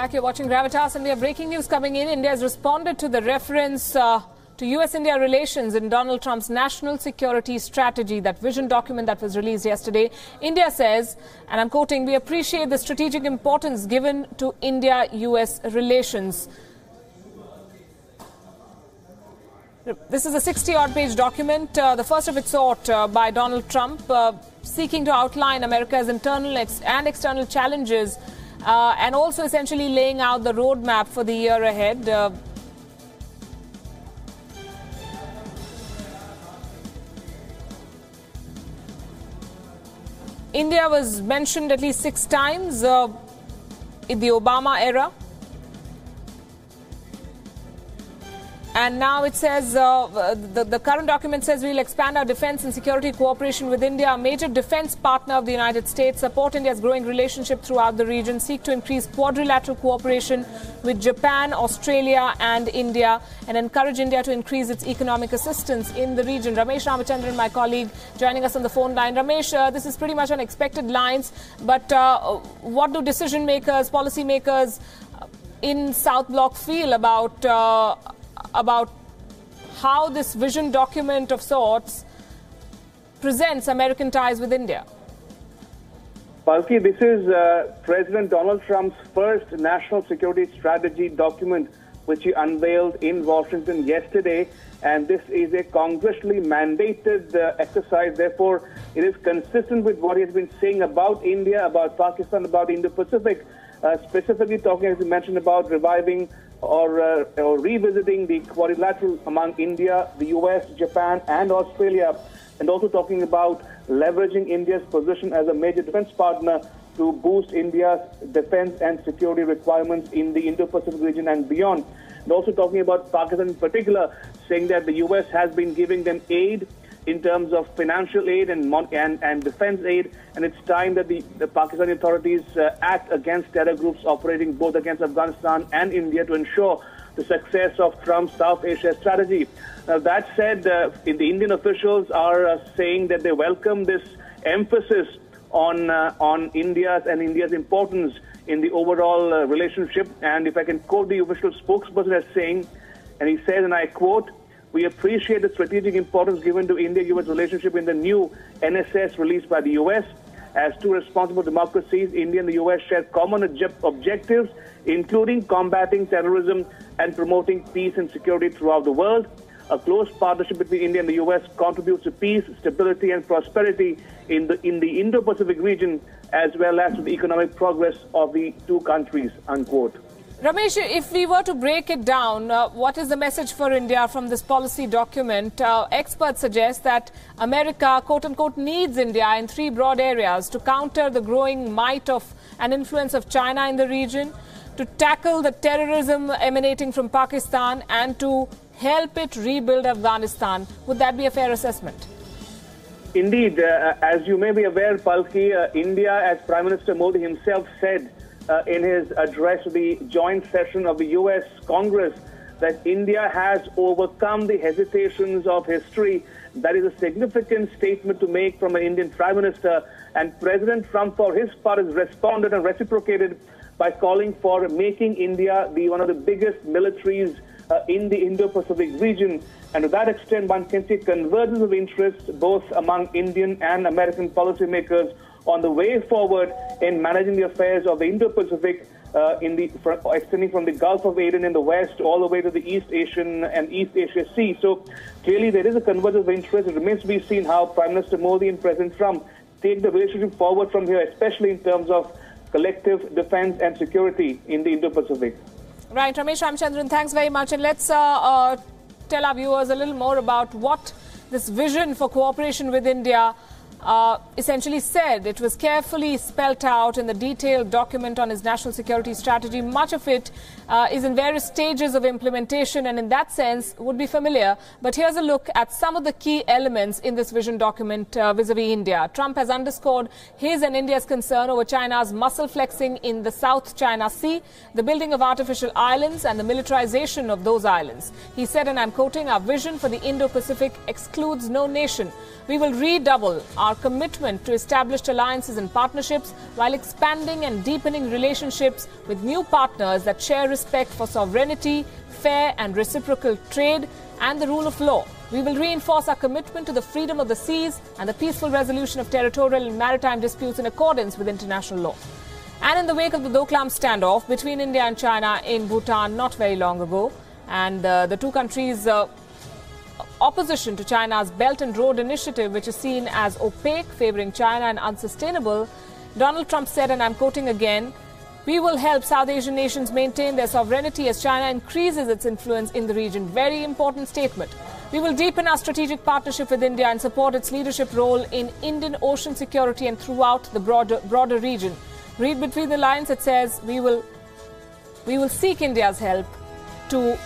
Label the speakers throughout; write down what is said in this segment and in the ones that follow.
Speaker 1: back. You're watching Gravitas, and we have breaking news coming in. India has responded to the reference to US-India relations in Donald Trump's national security strategy, that vision document that was released yesterday. India says, and I'm quoting, "We appreciate the strategic importance given to India-US relations." This is a 60-odd page document, the first of its sort by Donald Trump, seeking to outline America's internal and external challenges and also essentially laying out the roadmap for the year ahead. India was mentioned at least 6 times in the Obama era. And now it says, the current document says we'll expand our defense and security cooperation with India, a major defense partner of the United States, support India's growing relationship throughout the region, seek to increase quadrilateral cooperation with Japan, Australia and India, and encourage India to increase its economic assistance in the region. Ramesh Ramachandran, my colleague, joining us on the phone line. Ramesh, this is pretty much on expected lines, but what do decision makers, policy makers in South Bloc feel about how this vision document of sorts presents American ties with India?
Speaker 2: Palki, this is President Donald Trump's first national security strategy document, which he unveiled in Washington yesterday. And this is a congressionally mandated exercise. Therefore, it is consistent with what he has been saying about India, about Pakistan, about Indo-Pacific, specifically talking, as you mentioned, about reviving or revisiting the quadrilateral among India, the US, Japan and Australia, and also talking about leveraging India's position as a major defense partner to boost India's defense and security requirements in the Indo-Pacific region and beyond. And also talking about Pakistan in particular, saying that the US has been giving them aid in terms of financial aid and defense aid, and it's time that the Pakistani authorities act against terror groups operating both against Afghanistan and India to ensure the success of Trump's South Asia strategy. Now, that said, the Indian officials are saying that they welcome this emphasis on India's importance in the overall relationship. And if I can quote the official spokesperson as saying, and he says, and I quote, "We appreciate the strategic importance given to India-US relationship in the new NSS released by the US. As two responsible democracies, India and the US share common objectives, including combating terrorism and promoting peace and security throughout the world. A close partnership between India and the US contributes to peace, stability and prosperity in the Indo-Pacific region, as well as to the economic progress of the two countries," unquote.
Speaker 1: Ramesh, if we were to break it down, what is the message for India from this policy document? Experts suggest that America, quote-unquote, needs India in 3 broad areas: to counter the growing might of and influence of China in the region, to tackle the terrorism emanating from Pakistan, and to help it rebuild Afghanistan. Would that be a fair assessment?
Speaker 2: Indeed. As you may be aware, Palki, India, as Prime Minister Modi himself said in his address to the joint session of the US Congress, that India has overcome the hesitations of history. That is a significant statement to make from an Indian Prime Minister. And President Trump, for his part, has responded and reciprocated by calling for making India one of the biggest militaries in the Indo-Pacific region. And to that extent, one can see convergence of interests both among Indian and American policymakers on the way forward in managing the affairs of the Indo-Pacific, extending from the Gulf of Aden in the west all the way to the East Asian and East Asia Sea. So clearly there is a convergence of interest. It remains to be seen how Prime Minister Modi and President Trump take the relationship forward from here, especially in terms of collective defense and security in the Indo-Pacific.
Speaker 1: Right, Ramesh Ramachandran, thanks very much. And let's tell our viewers a little more about what this vision for cooperation with India essentially said. It was carefully spelt out in the detailed document on his national security strategy. Much of it is in various stages of implementation and in that sense would be familiar. But here's a look at some of the key elements in this vision document vis-a-vis India. Trump has underscored his and India's concern over China's muscle flexing in the South China Sea, the building of artificial islands and the militarization of those islands. He said, and I'm quoting, "Our vision for the Indo-Pacific excludes no nation. We will redouble our our commitment to established alliances and partnerships while expanding and deepening relationships with new partners that share respect for sovereignty, fair and reciprocal trade, and the rule of law. We will reinforce our commitment to the freedom of the seas and the peaceful resolution of territorial and maritime disputes in accordance with international law. And in the wake of the Doklam standoff between India and China in Bhutan not very long ago, and the two countries' opposition to China's Belt and Road Initiative, which is seen as opaque, favouring China, and unsustainable, Donald Trump said, and I'm quoting again, "We will help South Asian nations maintain their sovereignty as China increases its influence in the region." Very important statement. "We will deepen our strategic partnership with India and support its leadership role in Indian Ocean security and throughout the broader region." Read between the lines, it says we will seek India's help to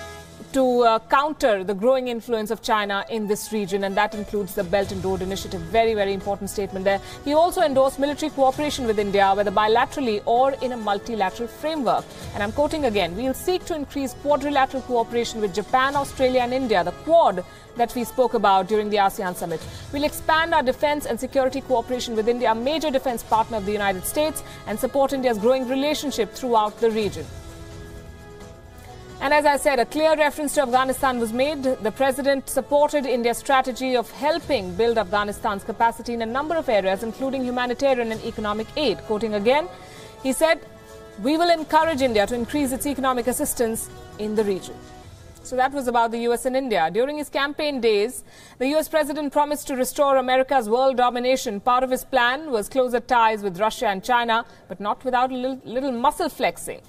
Speaker 1: counter the growing influence of China in this region, and that includes the Belt and Road Initiative. Very, very important statement there. He also endorsed military cooperation with India, whether bilaterally or in a multilateral framework. And I'm quoting again, "We'll seek to increase quadrilateral cooperation with Japan, Australia and India," the Quad that we spoke about during the ASEAN summit. "We'll expand our defence and security cooperation with India, a major defence partner of the United States, and support India's growing relationship throughout the region." And as I said, a clear reference to Afghanistan was made. The president supported India's strategy of helping build Afghanistan's capacity in a number of areas, including humanitarian and economic aid. Quoting again, he said, "We will encourage India to increase its economic assistance in the region." So that was about the US and India. During his campaign days, the US president promised to restore America's world domination. Part of his plan was closer ties with Russia and China, but not without a little muscle flexing.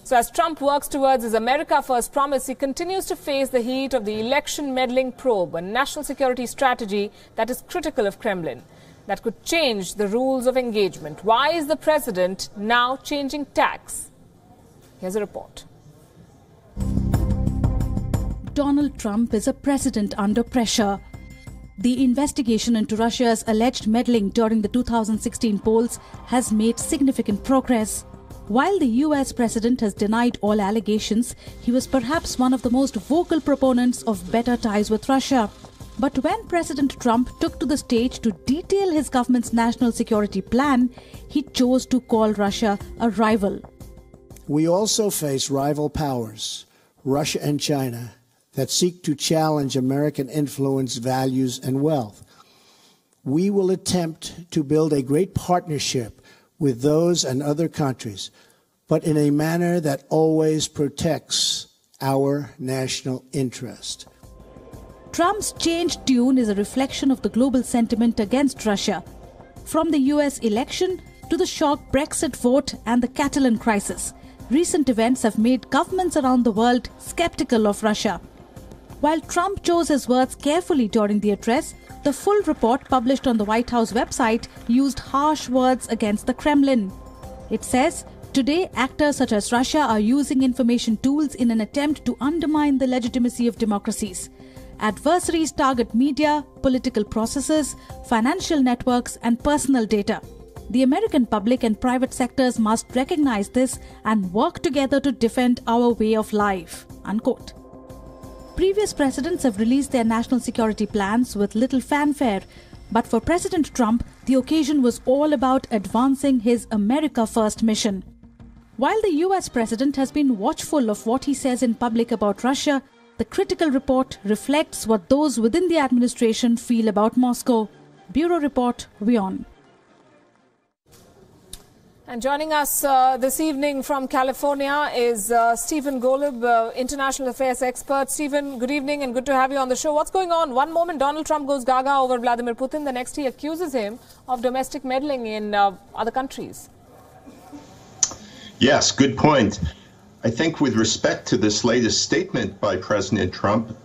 Speaker 1: So as Trump works towards his America First promise, he continues to face the heat of the election meddling probe, a national security strategy that is critical of Kremlin, that could change the rules of engagement. Why is the president now changing tacks? Here's a report.
Speaker 3: Donald Trump is a president under pressure. The investigation into Russia's alleged meddling during the 2016 polls has made significant progress. While the US president has denied all allegations, he was perhaps one of the most vocal proponents of better ties with Russia. But when President Trump took to the stage to detail his government's national security plan, he chose to call Russia a rival.
Speaker 4: We also face rival powers, Russia and China, that seek to challenge American influence, values, and wealth. We will attempt to build a great partnership with those and other countries, but in a manner that always protects our national interest.
Speaker 3: Trump's changed tune is a reflection of the global sentiment against Russia. From the US election to the shock Brexit vote and the Catalan crisis, recent events have made governments around the world skeptical of Russia. While Trump chose his words carefully during the address, the full report published on the White House website used harsh words against the Kremlin. It says, "Today, actors such as Russia are using information tools in an attempt to undermine the legitimacy of democracies. Adversaries target media, political processes, financial networks, and personal data. The American public and private sectors must recognize this and work together to defend our way of life." Unquote. Previous presidents have released their national security plans with little fanfare, but for President Trump, the occasion was all about advancing his America First mission. While the US president has been watchful of what he says in public about Russia, the critical report reflects what those within the administration feel about Moscow. Bureau Report, WION.
Speaker 1: And joining us this evening from California is Stephen Golub, international affairs expert. Stephen, good evening and good to have you on the show. What's going on? One moment Donald Trump goes gaga over Vladimir Putin, the next he accuses him of domestic meddling in other countries.
Speaker 5: Yes, good point. I think with respect to this latest statement by President Trump,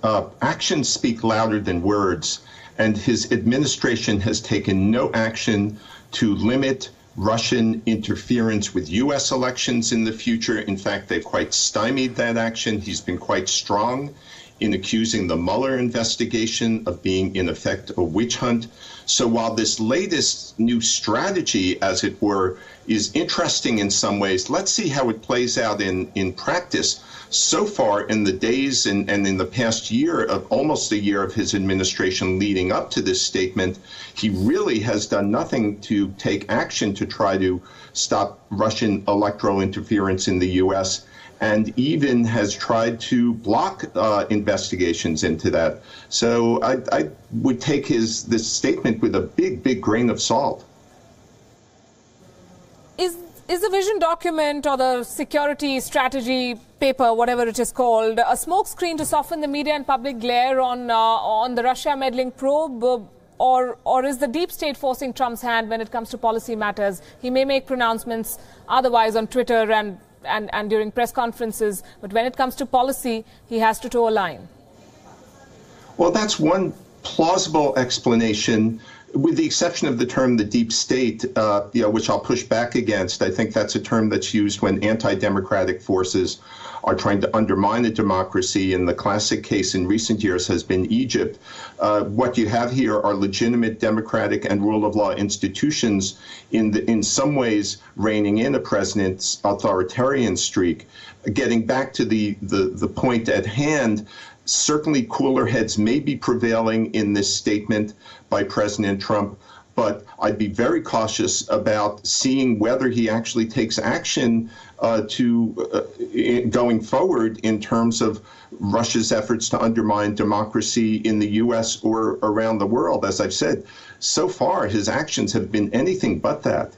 Speaker 5: actions speak louder than words, and his administration has taken no action to limit Russian interference with U.S. elections in the future. In fact, they've quite stymied that action. He's been quite strong in accusing the Mueller investigation of being, in effect, a witch hunt. So while this latest new strategy, as it were, is interesting in some ways, let's see how it plays out in practice. So far in the days and in the past year, of almost a year of his administration leading up to this statement, he really has done nothing to take action to try to stop Russian electoral interference in the U.S., and even has tried to block investigations into that. So I would take this statement with a big grain of salt.
Speaker 1: Is the vision document or the security strategy paper, whatever it is called, a smokescreen to soften the media and public glare on the Russia meddling probe? Or is the deep state forcing Trump's hand when it comes to policy matters? He may make pronouncements otherwise on Twitter and during press conferences, but when it comes to policy, he has to toe a line.
Speaker 5: Well, that's one plausible explanation, with the exception of the term the deep state, which I'll push back against. I think that's a term that's used when anti-democratic forces are trying to undermine a democracy, and the classic case in recent years has been Egypt. What you have here are legitimate democratic and rule of law institutions in some ways reining in a president's authoritarian streak. Getting back to the point at hand, certainly cooler heads may be prevailing in this statement by President Trump, but I'd be very cautious about seeing whether he actually takes action going forward in terms of Russia's efforts to undermine democracy in the U.S. or around the world. As I've said, so far his actions have been anything but that.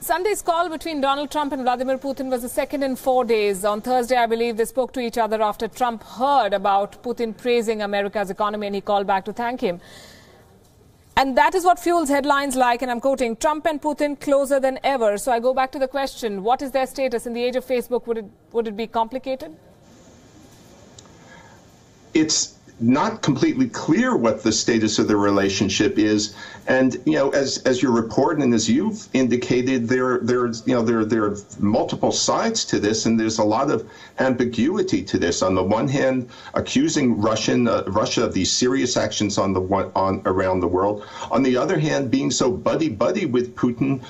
Speaker 1: Sunday's call between Donald Trump and Vladimir Putin was the second in 4 days. On Thursday, I believe, they spoke to each other after Trump heard about Putin praising America's economy, and he called back to thank him. And that is what fuels headlines like, and I'm quoting, Trump and Putin closer than ever. So I go back to the question, what is their status in the age of Facebook? Would it be complicated? It's not completely clear what the status of the relationship is, and as you report and as you've indicated, there are multiple sides to this, and there's a lot of ambiguity to this. On the one hand, accusing Russia of these serious actions around the world. On the other hand, being so buddy with Putin,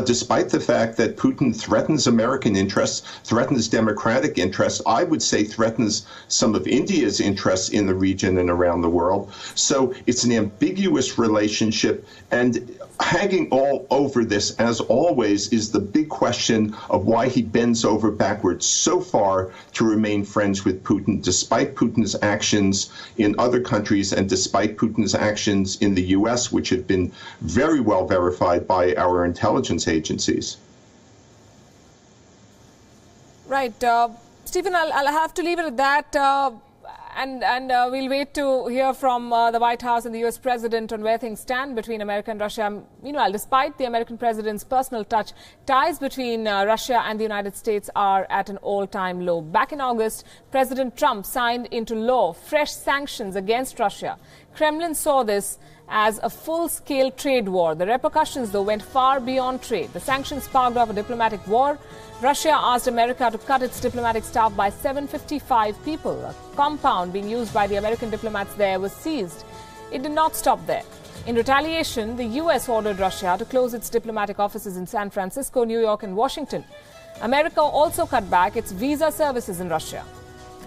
Speaker 1: despite the fact that Putin threatens American interests, threatens democratic interests. I would say threatens some of India's interests in the region and around the world. So it's an ambiguous relationship, and hanging all over this, as always, is the big question of why he bends over backwards so far to remain friends with Putin, despite Putin's actions in other countries and despite Putin's actions in the U.S., which have been very well verified by our intelligence agencies. Right. Stephen, I'll have to leave it at that. And we'll wait to hear from the White House and the U.S. President on where things stand between America and Russia. Meanwhile, despite the American president's personal touch, ties between Russia and the United States are at an all-time low. Back in August, President Trump signed into law fresh sanctions against Russia. Kremlin saw this as a full-scale trade war. The repercussions, though, went far beyond trade. The sanctions sparked off a diplomatic war. Russia asked America to cut its diplomatic staff by 755 people. A compound being used by the American diplomats there was seized. It did not stop there. In retaliation, the U.S. ordered Russia to close its diplomatic offices in San Francisco, New York, and Washington. America also cut back its visa services in Russia.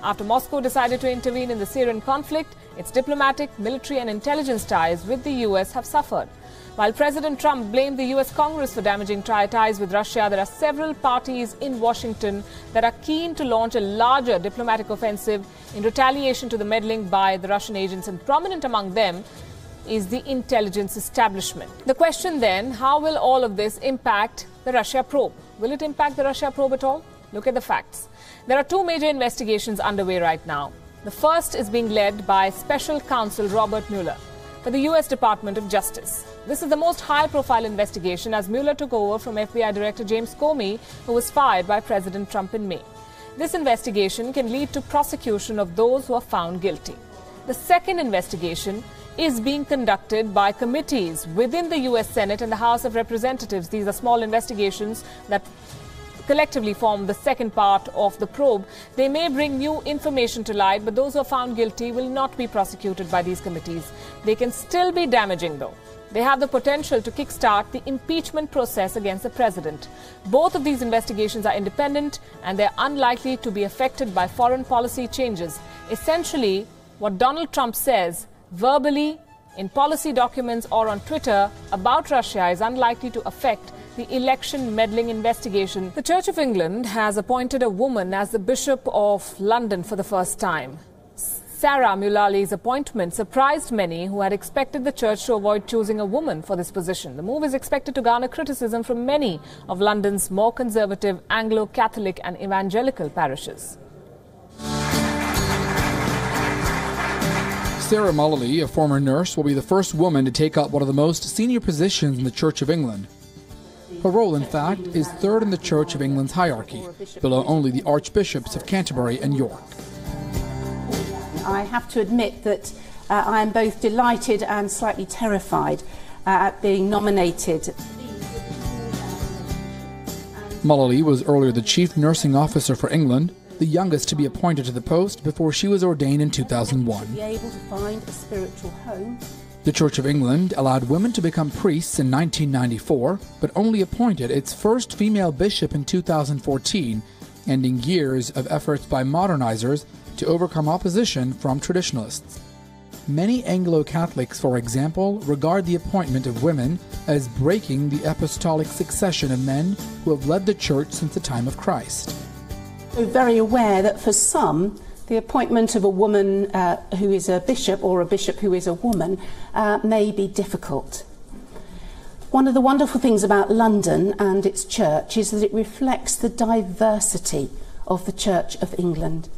Speaker 1: After Moscow decided to intervene in the Syrian conflict, its diplomatic, military, and intelligence ties with the U.S. have suffered. While President Trump blamed the U.S. Congress for damaging ties with Russia, there are several parties in Washington that are keen to launch a larger diplomatic offensive in retaliation to the meddling by the Russian agents, and prominent among them is the intelligence establishment. The question then, how will all of this impact the Russia probe? Will it impact the Russia probe at all? Look at the facts. There are two major investigations underway right now. The first is being led by Special Counsel Robert Mueller for the U.S. Department of Justice. This is the most high-profile investigation as Mueller took over from FBI Director James Comey, who was fired by President Trump in May. This investigation can lead to prosecution of those who are found guilty. The second investigation is being conducted by committees within the U.S. Senate and the House of Representatives. These are small investigations that collectively form the second part of the probe. They may bring new information to light, but those who are found guilty will not be prosecuted by these committees. They can still be damaging, though. They have the potential to kickstart the impeachment process against the president. Both of these investigations are independent and they're unlikely to be affected by foreign policy changes. Essentially, what Donald Trump says verbally, in policy documents or on Twitter about Russia is unlikely to affect the election meddling investigation. The Church of England has appointed a woman as the Bishop of London for the first time. Sarah Mullally's appointment surprised many who had expected the church to avoid choosing a woman for this position. The move is expected to garner criticism from many of London's more conservative Anglo-Catholic and evangelical parishes.
Speaker 6: Sarah Mullally, a former nurse, will be the first woman to take up one of the most senior positions in the Church of England. Her role, in fact, is third in the Church of England's hierarchy, below only the Archbishops of Canterbury and York.
Speaker 7: I have to admit that I am both delighted and slightly terrified at being nominated.
Speaker 6: Mullally was earlier the Chief Nursing Officer for England, the youngest to be appointed to the post before she was ordained in 2001.
Speaker 7: Be able to find a spiritual home.
Speaker 6: The Church of England allowed women to become priests in 1994, but only appointed its first female bishop in 2014, ending years of efforts by modernizers to overcome opposition from traditionalists. Many Anglo-Catholics, for example, regard the appointment of women as breaking the apostolic succession of men who have led the Church since the time of Christ.
Speaker 7: We're very aware that for some, the appointment of a woman who is a bishop or a bishop who is a woman may be difficult. One of the wonderful things about London and its church is that it reflects the diversity of the Church of England.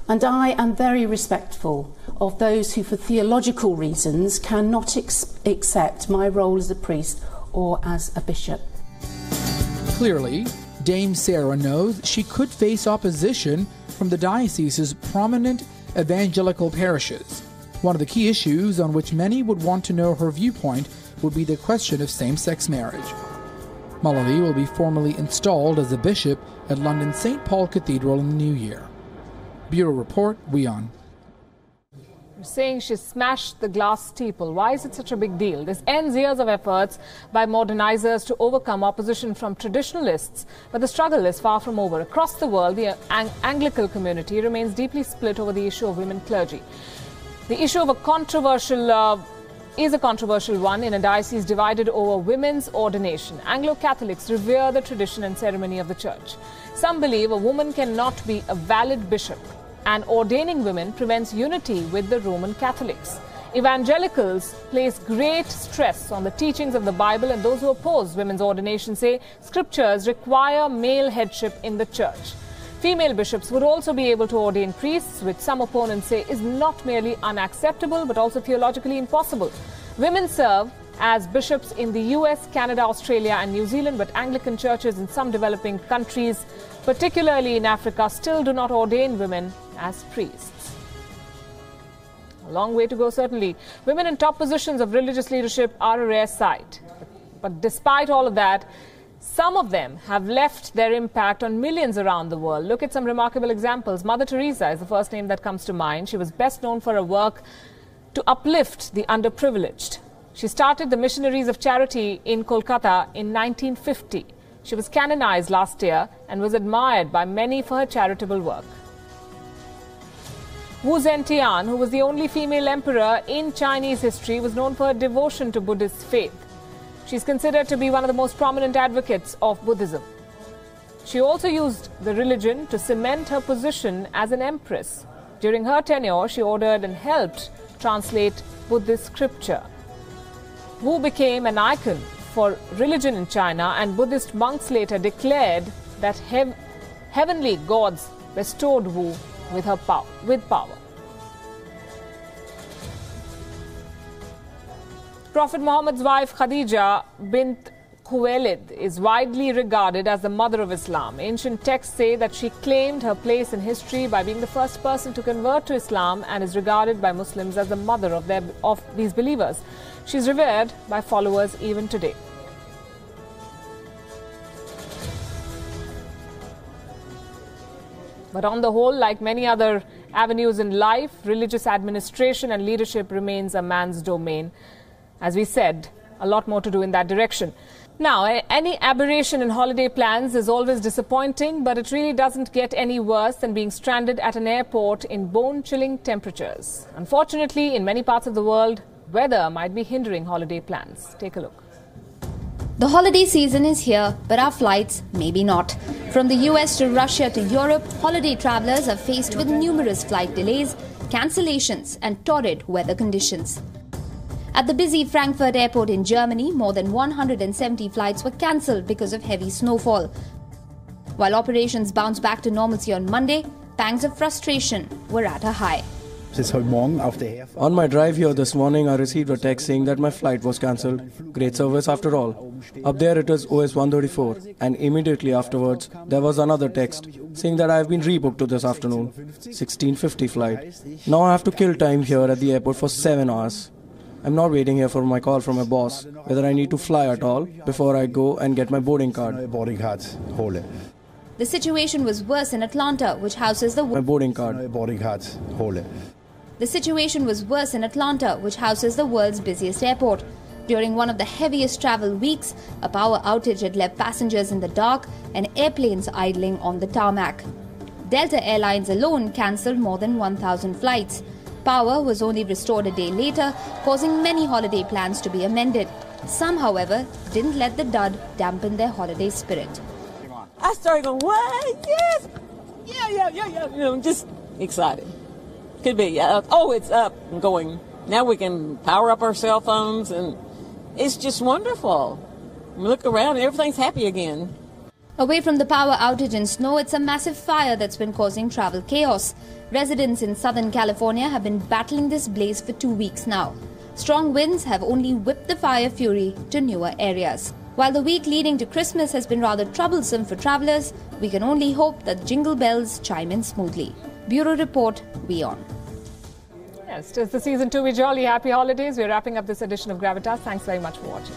Speaker 7: And I am very respectful of those who, for theological reasons, cannot accept my role as a priest or as a bishop.
Speaker 6: Clearly, Dame Sarah knows she could face opposition from the diocese's prominent evangelical parishes. One of the key issues on which many would want to know her viewpoint would be the question of same-sex marriage. Mullally will be formally installed as a bishop at London's St. Paul Cathedral in the new year. Bureau Report, WION.
Speaker 1: Saying she smashed the glass steeple. Why is it such a big deal? This ends years of efforts by modernizers to overcome opposition from traditionalists. But the struggle is far from over. Across the world, the Anglican community remains deeply split over the issue of women clergy. The issue of is a controversial one in a diocese divided over women's ordination. Anglo-Catholics revere the tradition and ceremony of the church. Some believe a woman cannot be a valid bishop, and ordaining women prevents unity with the Roman Catholics. Evangelicals place great stress on the teachings of the Bible, and those who oppose women's ordination say scriptures require male headship in the church. Female bishops would also be able to ordain priests, which some opponents say is not merely unacceptable but also theologically impossible. Women serve as bishops in the US, Canada, Australia and New Zealand, but Anglican churches in some developing countries, particularly in Africa, still do not ordain women as priests. A long way to go, certainly. Women in top positions of religious leadership are a rare sight. But despite all of that, some of them have left their impact on millions around the world. Look at some remarkable examples. Mother Teresa is the first name that comes to mind. She was best known for her work to uplift the underprivileged. She started the Missionaries of Charity in Kolkata in 1950. She was canonized last year and was admired by many for her charitable work. Wu Zetian, who was the only female emperor in Chinese history, was known for her devotion to Buddhist faith. She is considered to be one of the most prominent advocates of Buddhism. She also used the religion to cement her position as an empress. During her tenure, she ordered and helped translate Buddhist scripture. Wu became an icon for religion in China, and Buddhist monks later declared that heavenly gods bestowed Wu with power. Prophet Muhammad's wife Khadija bint Khuwailid is widely regarded as the mother of Islam. Ancient texts say that she claimed her place in history by being the first person to convert to Islam and is regarded by Muslims as the mother of these believers. She is revered by followers even today. But on the whole, like many other avenues in life, religious administration and leadership remains a man's domain. As we said, a lot more to do in that direction. Now, any aberration in holiday plans is always disappointing, but it really doesn't get any worse than being stranded at an airport in bone-chilling temperatures. Unfortunately, in many parts of the world, weather might be hindering holiday plans. Take a look.
Speaker 8: The holiday season is here, but our flights maybe not. From the US to Russia to Europe, holiday travelers are faced with numerous flight delays, cancellations and torrid weather conditions. At the busy Frankfurt airport in Germany, more than 170 flights were cancelled because of heavy snowfall. While operations bounced back to normalcy on Monday, pangs of frustration were at a high.
Speaker 9: On my drive here this morning, I received a text saying that my flight was cancelled. Great service after all. Up there it is OS 134, and immediately afterwards there was another text saying that I have been rebooked to this afternoon, 16:50 flight. Now I have to kill time here at the airport for 7 hours. I'm not waiting here for my call from my boss, whether I need to fly at all, before I go and get my boarding card.
Speaker 8: The situation was worse in Atlanta, which houses the world's busiest airport. During one of the heaviest travel weeks, a power outage had left passengers in the dark and airplanes idling on the tarmac. Delta Airlines alone cancelled more than 1,000 flights. Power was only restored a day later, causing many holiday plans to be amended. Some, however, didn't let the dud dampen their holiday spirit.
Speaker 10: I started going, what? Yes! Yeah. You know, just excited. Could be. Oh, it's up and going. Now we can power up our cell phones, and it's just wonderful. We look around and everything's happy again.
Speaker 8: Away from the power outage and snow, it's a massive fire that's been causing travel chaos. Residents in Southern California have been battling this blaze for 2 weeks now. Strong winds have only whipped the fire fury to newer areas. While the week leading to Christmas has been rather troublesome for travelers, we can only hope that jingle bells chime in smoothly. Bureau Report, WION.
Speaker 1: Yes, 'tis the season to be jolly. Happy holidays. We're wrapping up this edition of Gravitas. Thanks very much for watching.